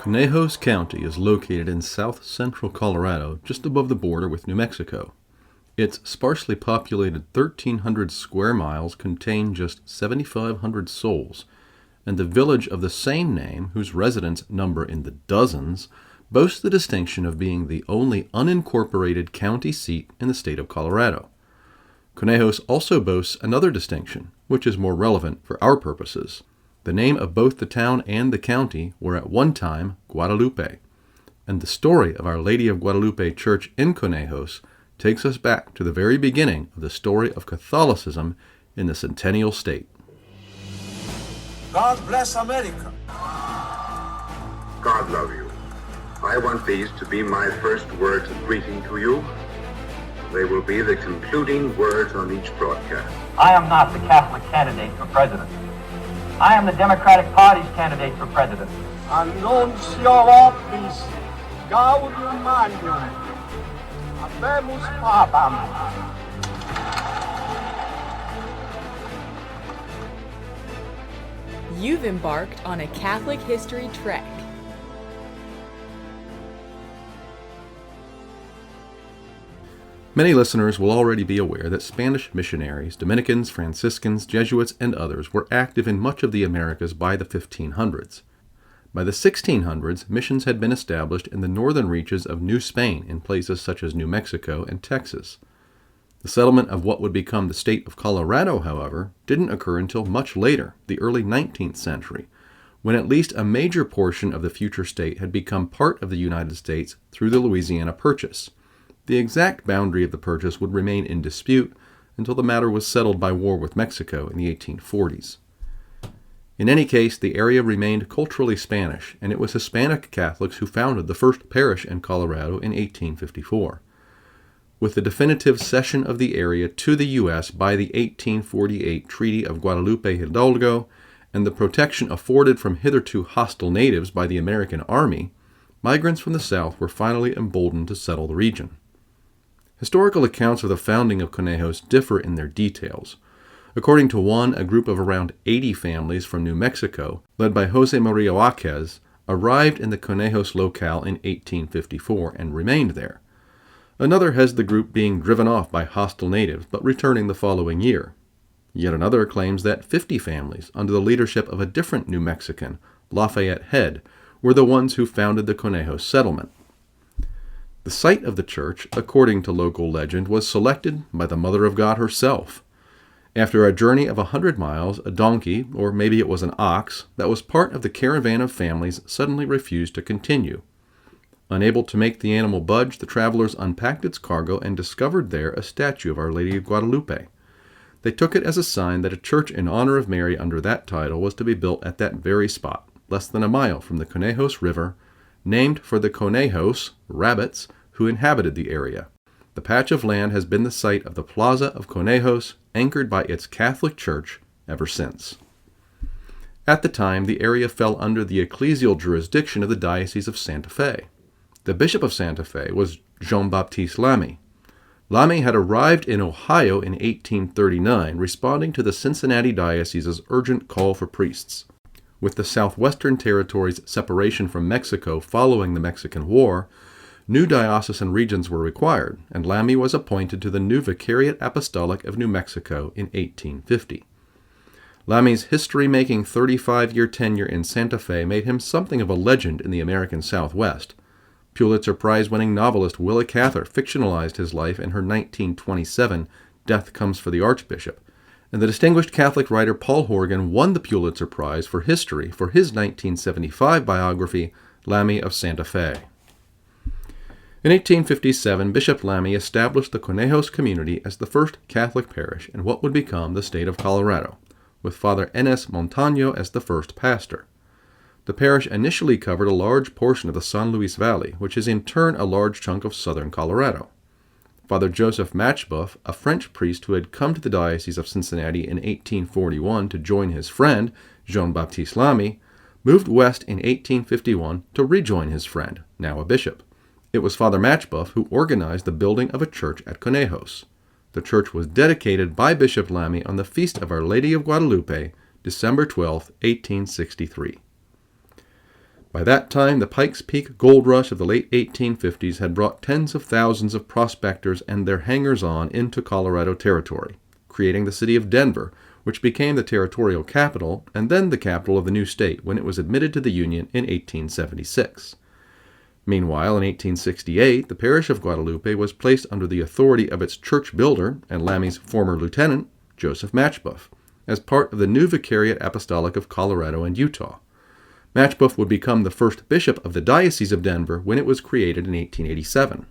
Conejos County is located in south-central Colorado, just above the border with New Mexico. Its sparsely populated 1,300 square miles contain just 7,500 souls, and the village of the same name, whose residents number in the dozens, boasts the distinction of being the only unincorporated county seat in the state of Colorado. Conejos also boasts another distinction, which is more relevant for our purposes. The name of both the town and the county were at one time Guadalupe, and the story of Our Lady of Guadalupe Church in Conejos takes us back to the very beginning of the story of Catholicism in the Centennial State. God bless America. God love you. I want these to be my first words of greeting to you. They will be the concluding words on each broadcast. I am not the Catholic candidate for president. I am the Democratic Party's candidate for president. Annuncio optis Gaudium Magnum. Habemus Papam. You've embarked on a Catholic history trek. Many listeners will already be aware that Spanish missionaries, Dominicans, Franciscans, Jesuits, and others were active in much of the Americas by the 1500s. By the 1600s, missions had been established in the northern reaches of New Spain in places such as New Mexico and Texas. The settlement of what would become the state of Colorado, however, didn't occur until much later, the early 19th century, when at least a major portion of the future state had become part of the United States through the Louisiana Purchase. The exact boundary of the purchase would remain in dispute until the matter was settled by war with Mexico in the 1840s. In any case, the area remained culturally Spanish, and it was Hispanic Catholics who founded the first parish in Colorado in 1854. With the definitive cession of the area to the U.S. by the 1848 Treaty of Guadalupe Hidalgo and the protection afforded from hitherto hostile natives by the American Army, migrants from the South were finally emboldened to settle the region. Historical accounts of the founding of Conejos differ in their details. According to one, a group of around 80 families from New Mexico, led by Jose Maria Jaquez, arrived in the Conejos locale in 1854 and remained there. Another has the group being driven off by hostile natives, but returning the following year. Yet another claims that 50 families, under the leadership of a different New Mexican, Lafayette Head, were the ones who founded the Conejos settlement. The site of the church, according to local legend, was selected by the Mother of God herself. After a journey of 100 miles, a donkey, or maybe it was an ox, that was part of the caravan of families suddenly refused to continue. Unable to make the animal budge, the travelers unpacked its cargo and discovered there a statue of Our Lady of Guadalupe. They took it as a sign that a church in honor of Mary under that title was to be built at that very spot, less than a mile from the Conejos River, named for the Conejos, rabbits, who inhabited the area. The patch of land has been the site of the Plaza of Conejos, anchored by its Catholic Church ever since. At the time, the area fell under the ecclesial jurisdiction of the Diocese of Santa Fe. The Bishop of Santa Fe was Jean-Baptiste Lamy. Lamy had arrived in Ohio in 1839, responding to the Cincinnati Diocese's urgent call for priests. With the Southwestern Territory's separation from Mexico following the Mexican War, new diocesan regions were required, and Lamy was appointed to the new Vicariate Apostolic of New Mexico in 1850. Lamy's history-making 35-year tenure in Santa Fe made him something of a legend in the American Southwest. Pulitzer Prize-winning novelist Willa Cather fictionalized his life in her 1927 Death Comes for the Archbishop, and the distinguished Catholic writer Paul Horgan won the Pulitzer Prize for history for his 1975 biography, Lamy of Santa Fe. In 1857, Bishop Lamy established the Conejos community as the first Catholic parish in what would become the state of Colorado, with Father N.S. Montaño as the first pastor. The parish initially covered a large portion of the San Luis Valley, which is in turn a large chunk of southern Colorado. Father Joseph Matchbuff, a French priest who had come to the Diocese of Cincinnati in 1841 to join his friend, Jean-Baptiste Lamy, moved west in 1851 to rejoin his friend, now a bishop. It was Father Matchbuff who organized the building of a church at Conejos. The church was dedicated by Bishop Lamy on the feast of Our Lady of Guadalupe, December 12, 1863. By that time, the Pikes Peak gold rush of the late 1850s had brought tens of thousands of prospectors and their hangers-on into Colorado Territory, creating the city of Denver, which became the territorial capital and then the capital of the new state when it was admitted to the Union in 1876. Meanwhile, in 1868, the parish of Guadalupe was placed under the authority of its church builder and Lamy's former lieutenant, Joseph Matchbuff, as part of the new Vicariate Apostolic of Colorado and Utah. Matchbuff would become the first bishop of the Diocese of Denver when it was created in 1887.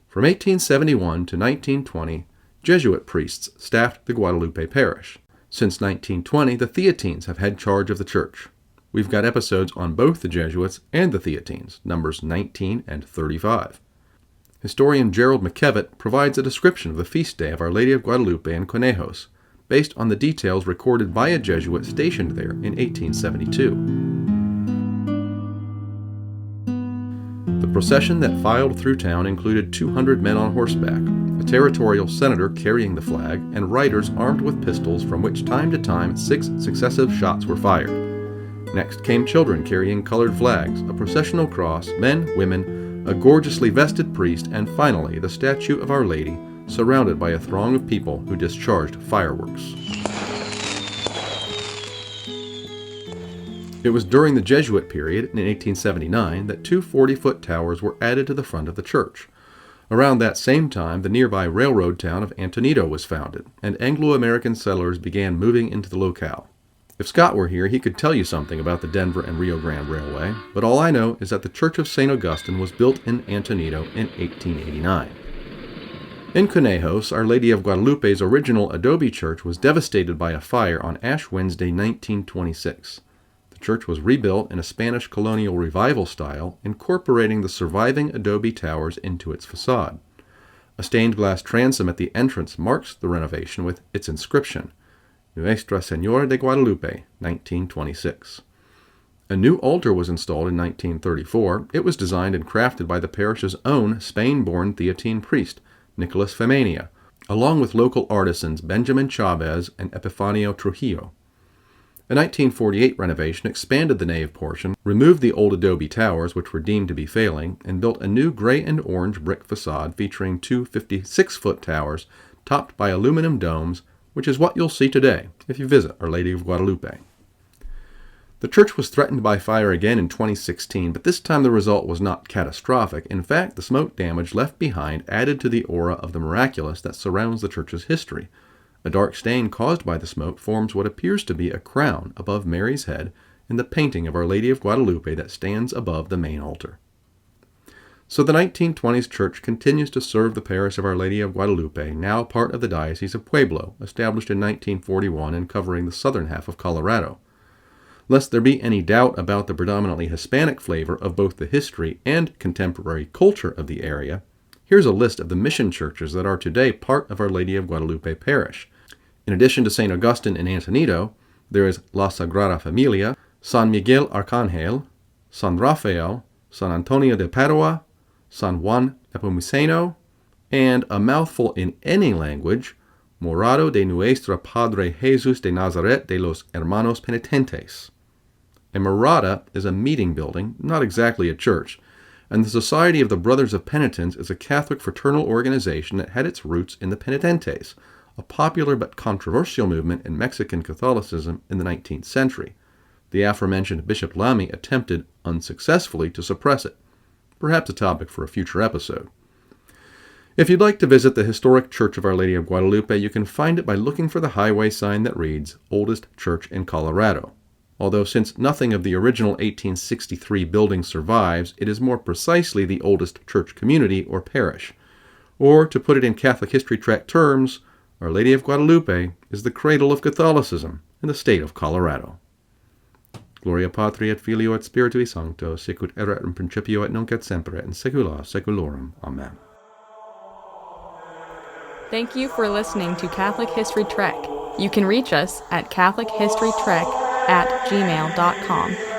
From 1871 to 1920, Jesuit priests staffed the Guadalupe parish. Since 1920, the Theatines have had charge of the church. We've got episodes on both the Jesuits and the Theatines, numbers 19 and 35. Historian Gerald McKevitt provides a description of the feast day of Our Lady of Guadalupe in Conejos, based on the details recorded by a Jesuit stationed there in 1872. The procession that filed through town included 200 men on horseback, a territorial senator carrying the flag, and riders armed with pistols from which time to time 6 successive shots were fired. Next came children carrying colored flags, a processional cross, men, women, a gorgeously vested priest, and finally the statue of Our Lady, surrounded by a throng of people who discharged fireworks. It was during the Jesuit period, in 1879, that 2 40-foot towers were added to the front of the church. Around that same time, the nearby railroad town of Antonito was founded, and Anglo-American settlers began moving into the locale. If Scott were here, he could tell you something about the Denver and Rio Grande Railway, but all I know is that the Church of St. Augustine was built in Antonito in 1889. In Conejos, Our Lady of Guadalupe's original adobe church was devastated by a fire on Ash Wednesday, 1926. The church was rebuilt in a Spanish colonial revival style, incorporating the surviving adobe towers into its facade. A stained glass transom at the entrance marks the renovation with its inscription, Nuestra Señora de Guadalupe, 1926. A new altar was installed in 1934. It was designed and crafted by the parish's own Spain-born Theatine priest, Nicolas Femenia, along with local artisans Benjamin Chavez and Epifanio Trujillo. A 1948 renovation expanded the nave portion, removed the old adobe towers, which were deemed to be failing, and built a new gray and orange brick facade featuring 2 56-foot towers topped by aluminum domes, which is what you'll see today if you visit Our Lady of Guadalupe. The church was threatened by fire again in 2016, but this time the result was not catastrophic. In fact, the smoke damage left behind added to the aura of the miraculous that surrounds the church's history. A dark stain caused by the smoke forms what appears to be a crown above Mary's head in the painting of Our Lady of Guadalupe that stands above the main altar. So the 1920s church continues to serve the parish of Our Lady of Guadalupe, now part of the Diocese of Pueblo, established in 1941 and covering the southern half of Colorado. Lest there be any doubt about the predominantly Hispanic flavor of both the history and contemporary culture of the area, here's a list of the mission churches that are today part of Our Lady of Guadalupe Parish. In addition to St. Augustine in Antonito, there is La Sagrada Familia, San Miguel Arcangel, San Rafael, San Antonio de Padua, San Juan Nepomuceno, and a mouthful in any language, Morado de Nuestra Padre Jesus de Nazaret de los Hermanos Penitentes. A morada is a meeting building, not exactly a church, and the Society of the Brothers of Penitence is a Catholic fraternal organization that had its roots in the Penitentes, a popular but controversial movement in Mexican Catholicism in the 19th century. The aforementioned Bishop Lamy attempted, unsuccessfully, to suppress it. Perhaps a topic for a future episode. If you'd like to visit the historic Church of Our Lady of Guadalupe, you can find it by looking for the highway sign that reads, Oldest Church in Colorado. Although since nothing of the original 1863 building survives, it is more precisely the oldest church community or parish. Or, to put it in Catholic History Trek terms, Our Lady of Guadalupe is the cradle of Catholicism in the state of Colorado. Gloria Patri et Filio et Spiritui Sancto, sicut erat in principio et nunc et semper et in saecula saeculorum. Amen. Thank you for listening to Catholic History Trek. You can reach us at catholichistorytrek@gmail.com.